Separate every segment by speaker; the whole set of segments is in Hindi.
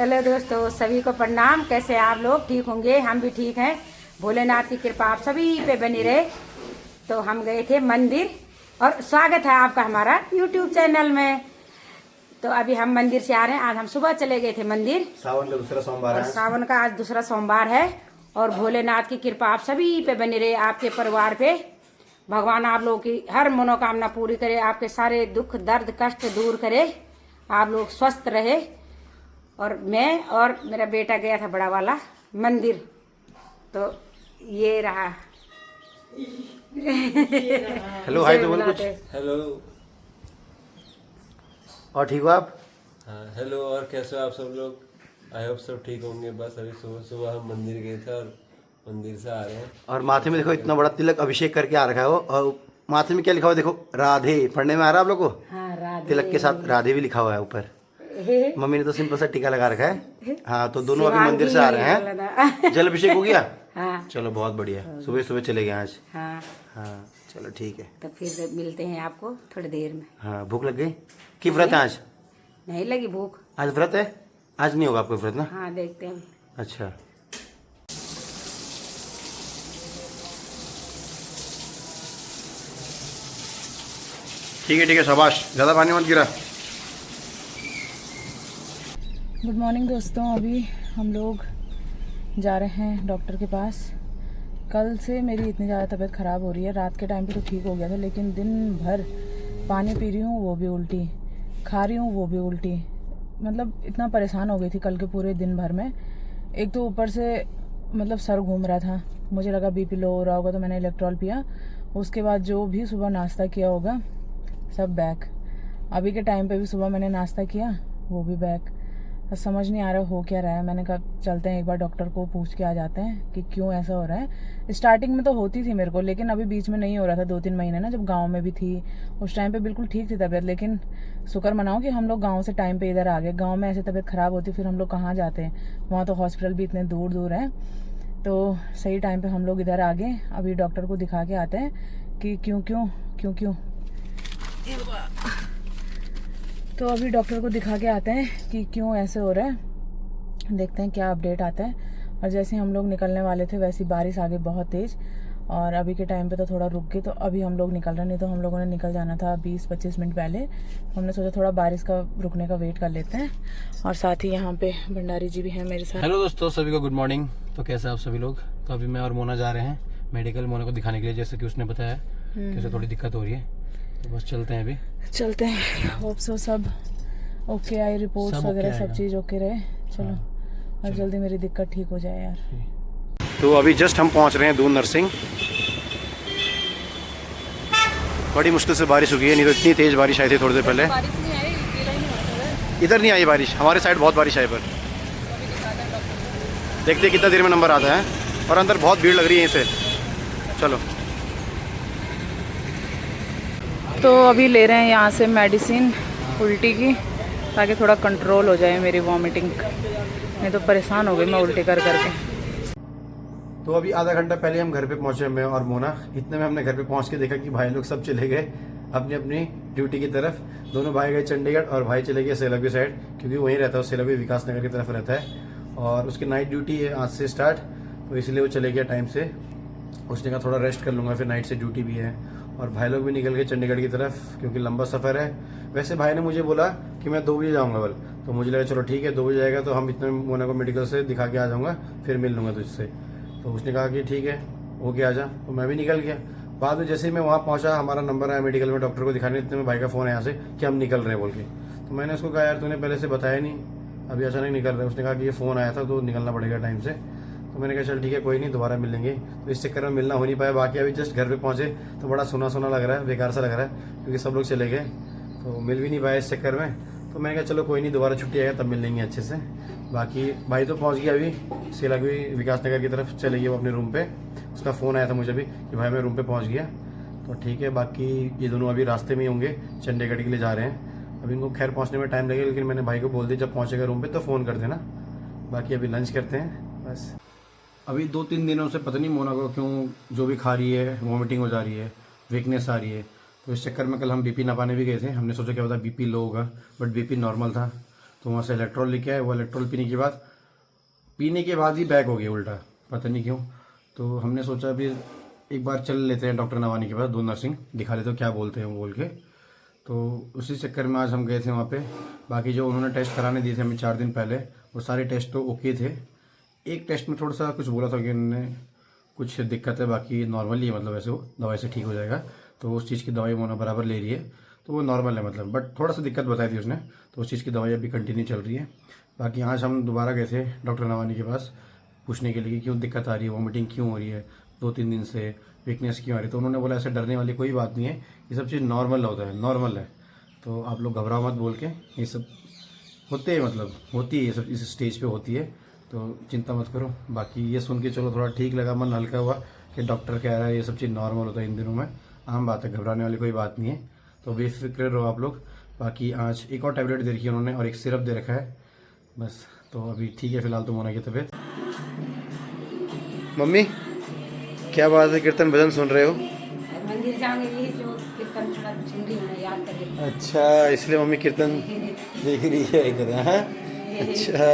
Speaker 1: हेलो दोस्तों, सभी को प्रणाम। कैसे आप लोग? ठीक होंगे, हम भी ठीक हैं। भोलेनाथ की कृपा आप सभी पे बनी रहे। तो हम गए थे मंदिर और स्वागत है आपका हमारा YouTube चैनल में। तो अभी हम मंदिर से आ रहे हैं। आज हम सुबह चले गए थे मंदिर।
Speaker 2: सावन का दूसरा सोमवार है।
Speaker 1: सावन का आज दूसरा सोमवार है और भोलेनाथ की कृपा आप सभी पे बनी रहे, आपके परिवार पे। भगवान आप लोगों की हर मनोकामना पूरी करे, आपके सारे दुख दर्द कष्ट दूर करे, आप लोग स्वस्थ रहे। और मैं और मेरा बेटा गया था बड़ा वाला मंदिर। तो ये रहा।
Speaker 2: हेलो हाय तो बोल कुछ।
Speaker 3: हेलो।
Speaker 2: और ठीक हो आप?
Speaker 3: हाँ हेलो। और कैसे हो आप सब लोग? आई होप सब ठीक होंगे। बस अभी सुबह सुबह हम मंदिर गए थे और मंदिर से आ रहे हैं।
Speaker 2: और माथे में देखो इतना बड़ा तिलक अभिषेक करके आ रखा है वो। और माथे में क्या लिखा हुआ देखो, राधे। पढ़ने में आ रहा है आप लोग को?
Speaker 1: हाँ, राधे।
Speaker 2: तिलक के साथ राधे भी लिखा हुआ है ऊपर। मम्मी ने तो सिंपल सा टीका लगा रखा है। हाँ तो दोनों अभी मंदिर से आ रहे हैं। जल अभिषेक हो गया?
Speaker 1: हाँ।
Speaker 2: चलो बहुत बढ़िया, सुबह सुबह चले गए आज।
Speaker 1: हाँ
Speaker 2: हाँ चलो ठीक है।
Speaker 1: तो फिर मिलते हैं आपको थोड़ी देर में।
Speaker 2: हाँ भूख लग गई कि व्रत है आज?
Speaker 1: नहीं लगी भूख।
Speaker 2: आज व्रत है? आज नहीं होगा आपको व्रत ना?
Speaker 1: हाँ देखते हैं।
Speaker 2: अच्छा ठीक है शाबाश, ज़्यादा पानी मत गिरा।
Speaker 4: गुड मॉर्निंग दोस्तों। अभी हम लोग जा रहे हैं डॉक्टर के पास। कल से मेरी इतनी ज़्यादा तबीयत ख़राब हो रही है। रात के टाइम पे तो ठीक हो गया था, लेकिन दिन भर पानी पी रही हूँ वो भी उल्टी, खा रही हूँ वो भी उल्टी। मतलब इतना परेशान हो गई थी कल के पूरे दिन भर में। एक तो ऊपर से मतलब सर घूम रहा था, मुझे लगा बीपी लो हो रहा होगा तो मैंने इलेक्ट्रॉल पिया। उसके बाद जो भी सुबह नाश्ता किया होगा सब बैक। अभी के टाइम पे भी सुबह मैंने नाश्ता किया वो भी बैक। समझ नहीं आ रहा हो क्या रहा है। मैंने कहा चलते हैं एक बार डॉक्टर को पूछ के आ जाते हैं कि क्यों ऐसा हो रहा है। स्टार्टिंग में तो होती थी मेरे को, लेकिन अभी बीच में नहीं हो रहा था। 2-3 महीने ना, जब गांव में भी थी उस टाइम पे बिल्कुल ठीक थी तबीयत। लेकिन शुक्र मनाओ कि हम लोग गांव से टाइम पे इधर आ गए। गांव में ऐसे तबीयत ख़राब होती फिर हम लोग कहाँ जाते हैं, वहाँ तो हॉस्पिटल भी इतने दूर दूर हैं। तो सही टाइम पर हम लोग इधर आ गए। अभी डॉक्टर को दिखा के आते हैं कि क्यों क्यों क्यों क्यों। तो अभी डॉक्टर को दिखा के आते हैं कि क्यों ऐसे हो रहा है। देखते हैं क्या अपडेट आता है। और जैसे हम लोग निकलने वाले थे वैसी बारिश आ गई बहुत तेज़। और अभी के टाइम पे तो थोड़ा रुक गई, तो अभी हम लोग निकल रहे। नहीं तो हम लोगों ने निकल जाना था 20-25 मिनट पहले। हमने सोचा थोड़ा बारिश का रुकने का वेट कर लेते हैं। और साथ ही यहाँ पे भंडारी जी भी हैं मेरे साथ।
Speaker 5: हेलो दोस्तों, सभी को गुड मॉर्निंग। तो कैसे आप सभी लोग? तो अभी मैं और मोना जा रहे हैं मेडिकल, मोना को दिखाने के लिए, जैसे कि उसने बताया कि उसे थोड़ी दिक्कत हो रही है। तो बस चलते हैं, अभी चलते
Speaker 4: हैं। होप सो सब ओके आई, रिपोर्ट्स वगैरह सब चीज़ ओके रहे। चलो और जल्दी मेरी दिक्कत ठीक हो जाए यार।
Speaker 2: तो अभी जस्ट हम पहुंच रहे हैं दून नर्सिंग। बड़ी मुश्किल से बारिश रुकी है, नहीं तो इतनी तेज़ बारिश आई थी थोड़ी देर पहले। इधर नहीं आई बारिश, हमारे साइड बहुत बारिश आई। पर देखते हैं कितना देर में नंबर आता है। और अंदर बहुत भीड़ लग रही है यहीं से। चलो
Speaker 4: तो अभी ले रहे हैं यहाँ से मेडिसिन उल्टी की, ताकि थोड़ा कंट्रोल हो जाए मेरी वॉमिटिंग। नहीं तो परेशान हो गई मैं उल्टी कर करके।
Speaker 2: तो अभी आधा घंटा पहले हम घर पे पहुंचे, मैं और मोना। इतने में हमने घर पे पहुंच के देखा कि भाई लोग सब चले गए अपनी अपनी ड्यूटी की तरफ। दोनों भाई गए चंडीगढ़ और भाई चले गए सेलावी साइड, क्योंकि वहीं रहता है, सेलावी विकास नगर की तरफ रहता है। और उसकी नाइट ड्यूटी है आज से स्टार्ट, तो इसलिए वो चले गया टाइम से। उसने कहा थोड़ा रेस्ट कर लूँगा, फिर नाइट से ड्यूटी भी है। और भाई लोग भी निकल गए चंडीगढ़ की तरफ, क्योंकि लंबा सफ़र है। वैसे भाई ने मुझे बोला कि मैं 2 बजे जाऊँगा कल, तो मुझे लगा चलो ठीक है 2 बजे आएगा तो हम इतने मोना को मेडिकल से दिखा के आ जाऊँगा, फिर मिल लूँगा तुझसे। तो उसने कहा कि ठीक है हो के आ जा, तो मैं भी निकल गया। बाद में जैसे ही मैं वहाँ पहुँचा, हमारा नंबर आया मेडिकल में डॉक्टर को दिखाने, इतने में भाई का फ़ोन है यहाँ से कि हम निकल रहे हैं बोल के। तो मैंने उसको कहा यार तूने पहले से बताया नहीं, अभी अचानक निकल रहे। उसने कहा कि ये फ़ोन आया था तो निकलना पड़ेगा टाइम से। तो मैंने कहा चल ठीक है कोई नहीं, दोबारा मिल लेंगे। तो इस चक्कर में मिलना हो नहीं पाया। बाकी अभी जस्ट घर पे पहुंचे तो बड़ा सुना सुना लग रहा है, बेकार सा लग रहा है, क्योंकि सब लोग चले गए तो मिल भी नहीं पाया इस चक्कर में। तो मैंने कहा चलो कोई नहीं, दोबारा छुट्टी आएगा तब मिल लेंगे अच्छे से। बाकी भाई तो पहुंच गया अभी सेलावी विकास नगर की तरफ चले गए वो अपने रूम पे। उसका फ़ोन आया था मुझे भी कि भाई मैं रूम पे पहुंच गया। तो ठीक है, बाकी ये दोनों अभी रास्ते में ही होंगे, चंडीगढ़ के लिए जा रहे हैं। अभी इनको खैर पहुंचने में टाइम लगेगा, लेकिन मैंने भाई को बोल दिया जब पहुंचेगा रूम पे तो फ़ोन कर देना। बाकी अभी लंच करते हैं बस। अभी 2-3 दिनों से पता नहीं मोना को क्यों जो भी खा रही है वॉमिटिंग हो जा रही है, वीकनेस आ रही है। तो इस चक्कर में कल हम बीपी नापाने भी गए थे। हमने सोचा क्या पता बीपी लो होगा, बट बीपी नॉर्मल था। तो वहाँ से इलेक्ट्रॉल लेके आए। वो इलेक्ट्रॉल पीने के बाद ही बैक हो गया उल्टा, पता नहीं क्यों। तो हमने सोचा अभी एक बार चल लेते हैं डॉक्टर नवानी के पास, 2 नर्सिंग दिखा लेते हो क्या बोलते हैं वो बोल के। तो उसी चक्कर में आज हम गए थे वहाँ पे। बाकी जो उन्होंने टेस्ट कराने दिए थे हमें 4 दिन पहले, वो सारे टेस्ट तो ओके थे। एक टेस्ट में थोड़ा सा कुछ बोला था कि उन्होंने कुछ दिक्कत है, बाकी नॉर्मल ही है, मतलब वैसे वो दवाई से ठीक हो जाएगा। तो उस चीज़ की दवाई मोना बराबर ले रही है, तो वो नॉर्मल है मतलब, बट थोड़ा सा दिक्कत बताई थी उसने, तो उस चीज़ की दवाई अभी कंटिन्यू चल रही है। बाकी आज हम दोबारा गए थे डॉक्टर नवानी के पास पूछने के लिए कि क्यों दिक्कत आ रही है, वॉमिटिंग क्यों हो रही है 2-3 दिन से, वीकनेस क्यों आ रही है। तो उन्होंने बोला ऐसे डरने वाली कोई बात नहीं है, ये सब चीज़ नॉर्मल होता है, नॉर्मल है, तो आप लोग घबराओ मत बोल के, ये सब होते हैं, मतलब होती है ये सब, इस स्टेज पे होती है, तो चिंता मत करो। बाकी ये सुन के चलो थोड़ा ठीक लगा, मन हल्का हुआ कि डॉक्टर कह रहा है ये सब चीज़ नॉर्मल होता है इन दिनों में, आम बात है, घबराने वाली कोई बात नहीं है, तो बेफिक्र रहो आप लोग। बाकी आज एक और टैबलेट दे रखी है उन्होंने और एक सिरप दे रखा है बस। तो अभी ठीक है फिलहाल तो मोना की तबीयत। मम्मी क्या बात है, कीर्तन भजन सुन रहे हो?
Speaker 1: मंदिर जाएंगे, ये जो कीर्तन थोड़ा सुन रही हूँ, याद करके।
Speaker 2: अच्छा, इसलिए मम्मी कीर्तन देख रही है इधर। हाँ अच्छा,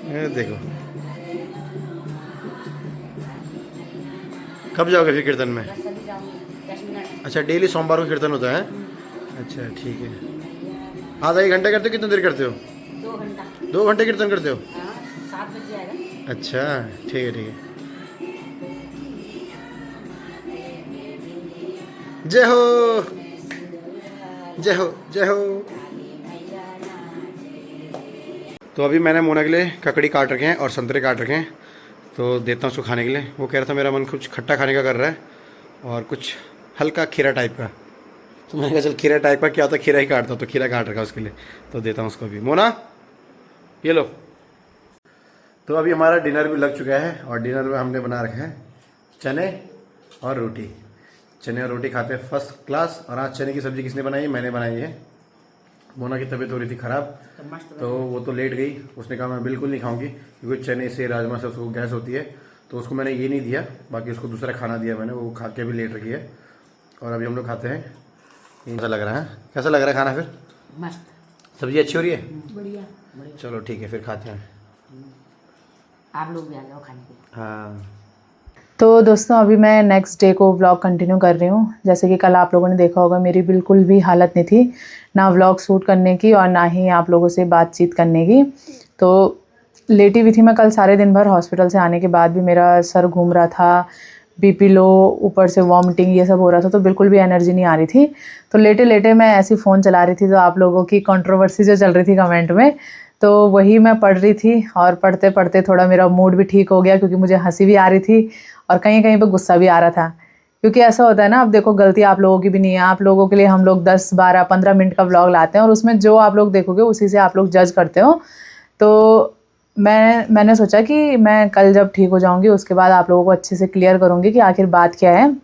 Speaker 2: ये देखो कब जाओगे फिर कीर्तन में?
Speaker 1: बस अभी जाऊंगी 10 मिनट।
Speaker 2: अच्छा, डेली सोमवार को कीर्तन होता है? अच्छा ठीक है। आधा 1 घंटा करते हो, कितनी देर करते हो?
Speaker 1: 2 घंटा।
Speaker 2: 2 घंटे कीर्तन करते हो?
Speaker 1: हाँ, 7 बजे आएगा।
Speaker 2: अच्छा ठीक है, ठीक है। जय हो जय हो जय हो। तो अभी मैंने मोना के लिए ककड़ी काट रखे हैं और संतरे काट रखे हैं, तो देता हूँ उसको खाने के लिए। वो कह रहा था मेरा मन कुछ खट्टा खाने का कर रहा है और कुछ हल्का खीरा टाइप का, तो मैंने कहा चल खीरा टाइप का क्या होता है, खीरा ही काटता हूँ, तो खीरा काट रखा है उसके लिए, तो देता हूँ उसको भी। मोना ये लो। तो अभी हमारा डिनर भी लग चुका है और डिनर में हमने बना रखा है चने और रोटी। चने और रोटी खाते हैं फर्स्ट क्लास। और आज चने की सब्ज़ी किसने बनाई है? मैंने बनाई है। मोना की तबीयत हो रही थी ख़राब, तो वो तो लेट गई, उसने कहा मैं बिल्कुल नहीं खाऊंगी क्योंकि चने से राजमा से उसको गैस होती है, तो उसको मैंने ये नहीं दिया, बाकी उसको दूसरा खाना दिया मैंने, वो खा के भी लेट रही है। और अभी हम लोग खाते हैं। कैसा लग रहा है? कैसा लग रहा है खाना फिर?
Speaker 1: मस्त,
Speaker 2: सब्जी अच्छी हो रही है?
Speaker 1: बढ़िया।
Speaker 2: चलो ठीक है फिर खाते हैं।
Speaker 1: आप लोग भी आ जाओ खाने के लिए।
Speaker 2: हाँ
Speaker 4: तो दोस्तों अभी मैं नेक्स्ट डे को व्लॉग कंटिन्यू कर रही हूँ। जैसे कि कल आप लोगों ने देखा होगा मेरी बिल्कुल भी हालत नहीं थी, ना व्लॉग शूट करने की और ना ही आप लोगों से बातचीत करने की। तो लेटी हुई थी मैं कल सारे दिन भर। हॉस्पिटल से आने के बाद भी मेरा सर घूम रहा था, बीपी लो, ऊपर से वॉमिटिंग, ये सब हो रहा था, तो बिल्कुल भी एनर्जी नहीं आ रही थी। तो लेटे लेटे मैं ऐसी फ़ोन चला रही थी, तो आप लोगों की कंट्रोवर्सी जो चल रही थी कमेंट में, तो वही मैं पढ़ रही थी। और पढ़ते पढ़ते थोड़ा मेरा मूड भी ठीक हो गया, क्योंकि मुझे हंसी भी आ रही थी और कहीं कहीं पे गुस्सा भी आ रहा था। क्योंकि ऐसा होता है ना, अब देखो गलती आप लोगों की भी नहीं है, आप लोगों के लिए हम लोग 10, 12, 15 मिनट का व्लॉग लाते हैं और उसमें जो आप लोग देखोगे उसी से आप लोग जज करते हो। तो मैंने सोचा कि मैं कल जब ठीक हो जाऊंगी उसके बाद आप लोगों को अच्छे से क्लियर करूंगी कि आखिर बात क्या है।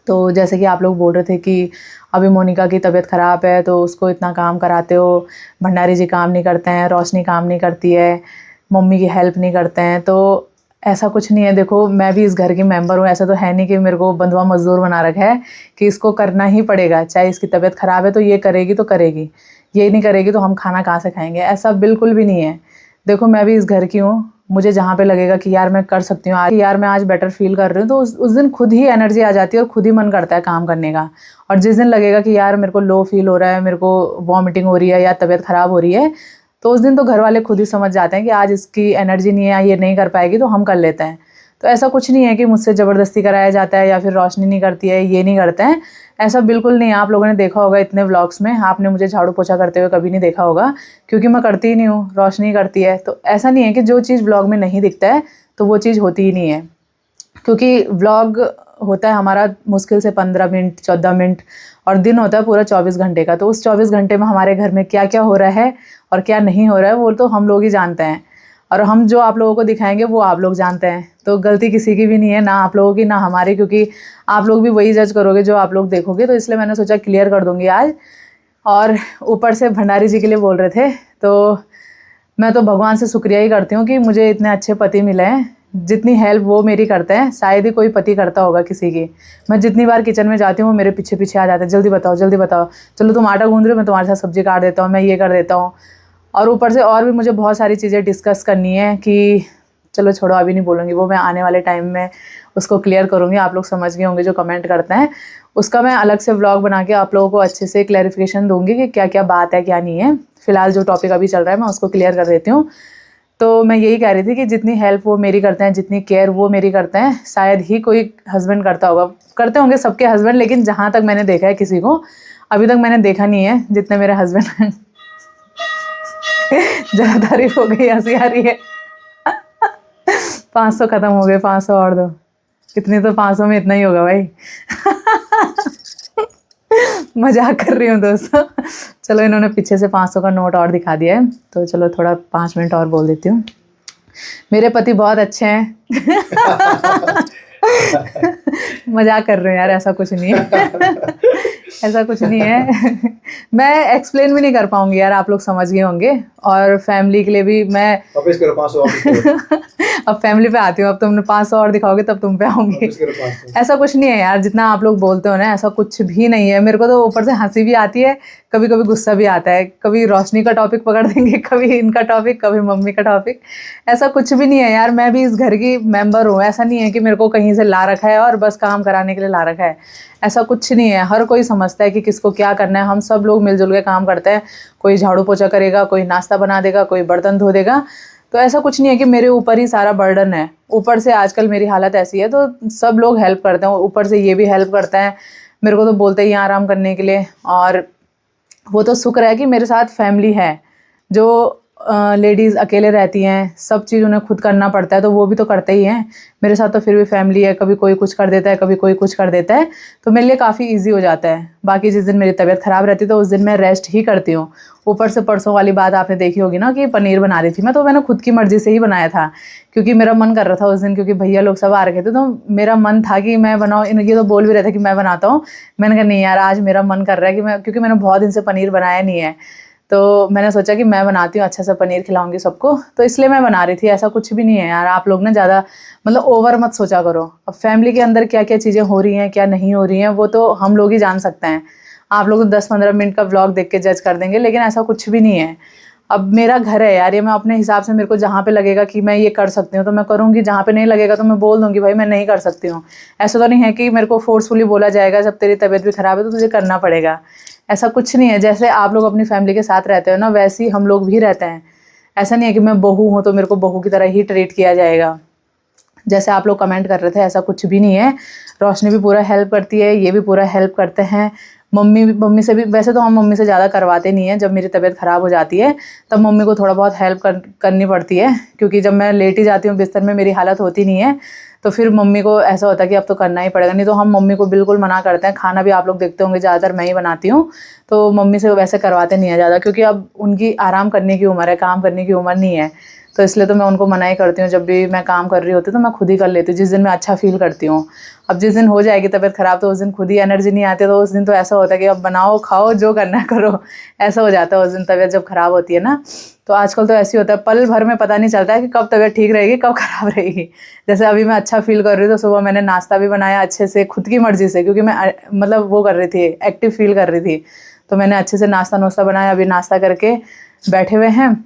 Speaker 4: तो जैसे कि आप लोग बोल रहे थे कि अभी मोनिका की तबीयत ख़राब है तो उसको इतना काम कराते हो, भंडारी जी काम नहीं करते हैं, रोशनी काम नहीं करती है, मम्मी की हेल्प नहीं करते हैं। तो ऐसा कुछ नहीं है। देखो मैं भी इस घर की मेंबर हूँ, ऐसा तो है नहीं कि मेरे को बंधुआ मजदूर बना रखा है कि इसको करना ही पड़ेगा, चाहे इसकी तबीयत ख़राब है तो ये करेगी तो करेगी, ये नहीं करेगी तो हम खाना कहाँ से खाएंगे, ऐसा बिल्कुल भी नहीं है। देखो मैं भी इस घर की हूँ, मुझे जहाँ पे लगेगा कि यार मैं कर सकती हूँ, आज यार मैं आज बेटर फील कर रही हूँ, तो उस दिन खुद ही एनर्जी आ जाती है और खुद ही मन करता है काम करने का। और जिस दिन लगेगा कि यार मेरे को लो फील हो रहा है, मेरे को वॉमिटिंग हो रही है या तबीयत ख़राब हो रही है, तो उस दिन तो घर वाले खुद ही समझ जाते हैं कि आज इसकी एनर्जी नहीं है, ये नहीं कर पाएगी, तो हम कर लेते हैं। तो ऐसा कुछ नहीं है कि मुझसे ज़बरदस्ती कराया जाता है या फिर रोशनी नहीं करती है, ये नहीं करते हैं, ऐसा बिल्कुल नहीं है। आप लोगों ने देखा होगा इतने व्लॉग्स में, आपने मुझे झाड़ू पोछा करते हुए कभी नहीं देखा होगा, क्योंकि मैं करती ही नहीं हूँ, रोशनी करती है। तो ऐसा नहीं है कि जो चीज़ व्लॉग में नहीं दिखता है तो वो चीज़ होती ही नहीं है, क्योंकि व्लॉग होता है हमारा मुश्किल से 15 मिनट 14 मिनट और दिन होता है पूरा 24 घंटे का। तो उस 24 घंटे में हमारे घर में क्या क्या हो रहा है और क्या नहीं हो रहा है वो तो हम लोग ही जानते हैं, और हम जो आप लोगों को दिखाएंगे वो आप लोग जानते हैं। तो गलती किसी की भी नहीं है, ना आप लोगों की ना हमारी, क्योंकि आप लोग भी वही जज करोगे जो आप लोग देखोगे। तो इसलिए मैंने सोचा क्लियर कर दूंगी आज। और ऊपर से भंडारी जी के लिए बोल रहे थे, तो मैं तो भगवान से शुक्रिया ही करती हूँ कि मुझे इतने अच्छे पति मिले हैं, जितनी हेल्प वो मेरी करते हैं शायद ही कोई पति करता होगा किसी की। मैं जितनी बार किचन में जाती हूँ वो मेरे पीछे पीछे आ जाते हैं, जल्दी बताओ जल्दी बताओ, चलो तुम आटा गूंद रहे हो मैं तुम्हारे साथ सब्जी काट देता हूँ, मैं ये कर देता हूँ। और ऊपर से और भी मुझे बहुत सारी चीज़ें डिस्कस करनी है कि चलो छोड़ो अभी नहीं बोलूँगी, वो मैं आने वाले टाइम में उसको क्लियर करूँगी। आप लोग समझ गए होंगे जो कमेंट करते हैं, उसका मैं अलग से व्लॉग बना के आप लोगों को अच्छे से क्लैरिफिकेशन दूंगी कि क्या क्या बात है क्या नहीं है। फ़िलहाल जो टॉपिक अभी चल रहा है मैं उसको क्लियर कर देती हूँ। तो मैं यही कह रही थी कि जितनी हेल्प वो मेरी करते हैं, जितनी केयर वो मेरी करते हैं, शायद ही कोई हस्बैंड करता होगा। करते होंगे सबके हस्बैंड, लेकिन जहाँ तक मैंने देखा है किसी को अभी तक मैंने देखा नहीं है जितने मेरे हस्बैंड हैं। ज़्यादा तारीफ हो गई, हंसी आ रही है। 500 ख़त्म हो गए, 500 और दो। इतनी तो 500 में इतना ही होगा भाई। मजाक कर रही हूँ दोस्तों। चलो इन्होंने पीछे से 500 का नोट और दिखा दिया है, तो चलो थोड़ा 5 मिनट और बोल देती हूँ। मेरे पति बहुत अच्छे हैं। मजाक कर रहे हो यार, ऐसा कुछ नहीं है। ऐसा कुछ नहीं है। मैं एक्सप्लेन भी नहीं कर पाऊंगी यार, आप लोग समझ गए होंगे। और फैमिली के लिए भी मैं
Speaker 2: वापस करो 500
Speaker 4: अब फैमिली पे आती हूँ। अब तुमने 500 और दिखाओगे तब तुम पे आऊंगी। ऐसा कुछ नहीं है यार, जितना आप लोग बोलते हो ना ऐसा कुछ भी नहीं है। मेरे को तो ऊपर से हंसी भी आती है, कभी कभी गुस्सा भी आता है। कभी रोशनी का टॉपिक पकड़ देंगे, कभी इनका टॉपिक, कभी मम्मी का टॉपिक। ऐसा कुछ भी नहीं है यार, मैं भी इस घर की मेंबर हूँ। ऐसा नहीं है कि मेरे को कहीं से ला रखा है और बस काम कराने के लिए ला रखा है। ऐसा कुछ नहीं है। हर कोई समझता है कि किसको क्या करना है। हम सब लोग मिलजुल के काम करते हैं। कोई झाड़ू पोछा करेगा, कोई नाश्ता बना देगा, कोई बर्तन धो देगा। तो ऐसा कुछ नहीं है कि मेरे ऊपर ही सारा बर्डन है। ऊपर से आजकल मेरी हालत ऐसी है तो सब लोग हेल्प करते हैं, ऊपर से ये भी हेल्प करते हैं। मेरे को तो बोलते ही आराम करने के लिए। और वो तो शुक्र है कि मेरे साथ फैमिली है। जो लेडीज़ अकेले रहती हैं, सब चीज़ उन्हें खुद करना पड़ता है, तो वो भी तो करते ही हैं। मेरे साथ तो फिर भी फैमिली है, कभी कोई कुछ कर देता है, कभी कोई कुछ कर देता है, तो मेरे लिए काफ़ी इजी हो जाता है। बाकी जिस दिन मेरी तबीयत ख़राब रहती है तो उस दिन मैं रेस्ट ही करती हूँ। ऊपर से परसों वाली बात आपने देखी होगी ना कि पनीर बना रही थी मैं, तो मैंने खुद की मर्ज़ी से ही बनाया था क्योंकि मेरा मन कर रहा था उस दिन, क्योंकि भैया लोग सब आ रखे थे, तो मेरा मन था कि मैं बनाऊँ। ये तो बोल भी रहे थे कि मैं बनाता हूँ। मैंने कहा नहीं यार, आज मेरा मन कर रहा है कि मैं, क्योंकि मैंने बहुत दिन से पनीर बनाया नहीं है, तो मैंने सोचा कि मैं बनाती हूँ, अच्छा सा पनीर खिलाऊंगी सबको, तो इसलिए मैं बना रही थी। ऐसा कुछ भी नहीं है यार। आप लोग ना ज़्यादा मतलब ओवर मत सोचा करो। अब फैमिली के अंदर क्या क्या चीज़ें हो रही हैं, क्या नहीं हो रही हैं, वो तो हम लोग ही जान सकते हैं। आप लोग 10-15 मिनट का व्लॉग देख के जज कर देंगे, लेकिन ऐसा कुछ भी नहीं है। अब मेरा घर है यार, ये मैं अपने हिसाब से, मेरे को जहाँ पे लगेगा कि मैं ये कर सकती हूँ तो मैं करूँगी, जहाँ पे नहीं लगेगा तो मैं बोल दूँगी भाई मैं नहीं कर सकती हूँ। ऐसा तो नहीं है कि मेरे को फोर्सफुली बोला जाएगा जब तेरी तबीयत भी ख़राब है तो तुझे करना पड़ेगा। ऐसा कुछ नहीं है। जैसे आप लोग अपनी फैमिली के साथ रहते हो ना, वैसे ही हम लोग भी रहते हैं। ऐसा नहीं है कि मैं बहू हूँ तो मेरे को बहू की तरह ही ट्रीट किया जाएगा, जैसे आप लोग कमेंट कर रहे थे। ऐसा कुछ भी नहीं है। रोशनी भी पूरा हेल्प करती है, ये भी पूरा हेल्प करते हैं। मम्मी से भी, वैसे तो हम मम्मी से ज़्यादा करवाते नहीं हैं। जब मेरी तबीयत ख़राब हो जाती है तब मम्मी को थोड़ा बहुत हेल्प करनी पड़ती है, क्योंकि जब मैं लेटी जाती हूँ बिस्तर में, मेरी हालत होती नहीं है, तो फिर मम्मी को ऐसा होता है कि अब तो करना ही पड़ेगा। नहीं तो हम मम्मी को बिल्कुल मना करते हैं। खाना भी आप लोग देखते होंगे ज़्यादातर मैं ही बनाती हूँ, तो मम्मी से वैसे करवाते नहीं है ज़्यादा, क्योंकि अब उनकी आराम करने की उम्र है, काम करने की उम्र नहीं है। तो इसलिए तो मैं उनको मना ही करती हूँ। जब भी मैं काम कर रही होती हूँ तो मैं खुद ही कर लेती हूँ, जिस दिन मैं अच्छा फील करती हूँ। अब जिस दिन हो जाएगी तबीयत ख़राब तो उस दिन खुद ही एनर्जी नहीं आती, तो उस दिन तो ऐसा होता है कि अब बनाओ खाओ जो करना है करो, ऐसा हो जाता है उस दिन तबीयत जब ख़राब होती है ना। तो आजकल तो ऐसे ही होता है, पल भर में पता नहीं चलता है कि कब तबीयत ठीक रहेगी कब ख़राब रहेगी। जैसे अभी मैं अच्छा फील कर रही हूँ तो सुबह मैंने नाश्ता भी बनाया अच्छे से, खुद की मर्ज़ी से, क्योंकि मैं मतलब वो कर रही थी, एक्टिव फील कर रही थी, तो मैंने अच्छे से नाश्ता बनाया। अभी नाश्ता करके बैठे हुए हैं।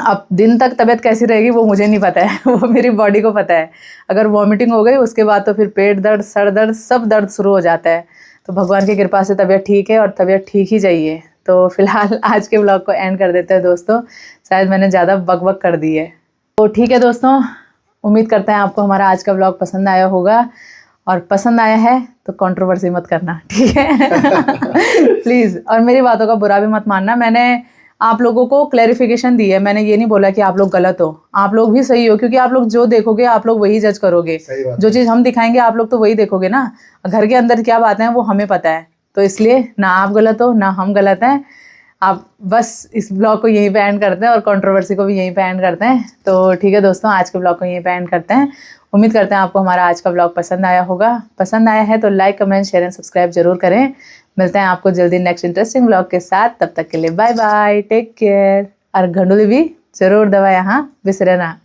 Speaker 4: अब दिन तक तबीयत कैसी रहेगी वो मुझे नहीं पता है, वो मेरी बॉडी को पता है। अगर वॉमिटिंग हो गई उसके बाद तो फिर पेट दर्द, सर दर्द, सब दर्द शुरू हो जाता है। तो भगवान की कृपा से तबीयत ठीक है और तबीयत ठीक ही चाहिए। तो फिलहाल आज के ब्लॉग को एंड कर देते हैं दोस्तों। शायद मैंने ज़्यादा बक कर दी है, तो ठीक है दोस्तों। उम्मीद करते हैं आपको हमारा आज का ब्लॉग पसंद आया होगा, और पसंद आया है तो कंट्रोवर्सी मत करना, ठीक है। प्लीज़। और मेरी बातों का बुरा भी मत मानना। मैंने आप लोगों को क्लैरिफिकेशन दी है, मैंने ये नहीं बोला कि आप लोग गलत हो। आप लोग भी सही हो, क्योंकि आप लोग जो देखोगे आप लोग वही जज करोगे। जो चीज़ हम दिखाएंगे आप लोग तो वही देखोगे ना। घर के अंदर क्या बातें हैं वो हमें पता है, तो इसलिए ना आप गलत हो ना हम गलत हैं। आप बस इस ब्लॉग को यहीं पे एंड करते हैं और कंट्रोवर्सी को भी यहीं पे एंड करते हैं। तो ठीक है दोस्तों, आज के ब्लॉग को यहीं पे एंड करते हैं। उम्मीद करते हैं आपको हमारा आज का ब्लॉग पसंद आया होगा। पसंद आया है तो like, comment, share and subscribe जरूर करें। मिलते हैं आपको जल्दी नेक्स्ट इंटरेस्टिंग ब्लॉग के साथ। तब तक के लिए बाय बाय, टेक केयर। और घंडोली भी जरूर दवा यहाँ बिसरे ना।